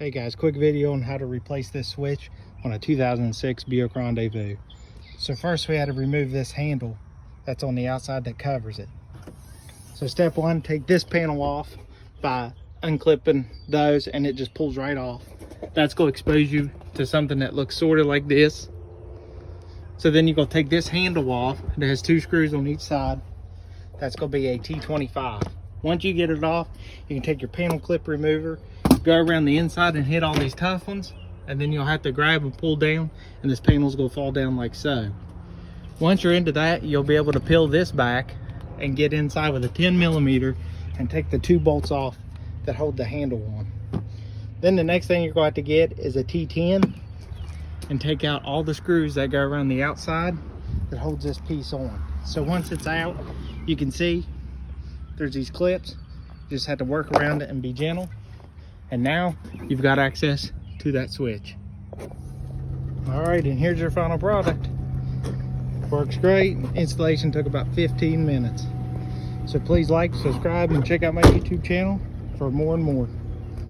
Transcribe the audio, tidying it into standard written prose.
Hey guys, quick video on how to replace this switch on a 2006 Buick Rendezvous. So first we had to remove this handle that's on the outside that covers it. So step one, take this panel off by unclipping those and it just pulls right off. That's going to expose you to something that looks sort of like this. So then you're going to take this handle off. It has two screws on each side. That's going to be a T25. Once you get it off, you can take your panel clip remover, go around the inside and hit all these tough ones, and then you'll have to grab and pull down, and this panel's going to fall down like so. Once you're into that, you'll be able to peel this back and get inside with a 10mm and take the two bolts off that hold the handle on. Then the next thing you're going to have to get is a T10 and take out all the screws that go around the outside that holds this piece on. So once it's out, you can see there's these clips. You just have to work around it and be gentle. And now you've got access to that switch. All right, and here's your final product. Works great. Installation took about 15 minutes. So please like, subscribe, and check out my YouTube channel for more and more.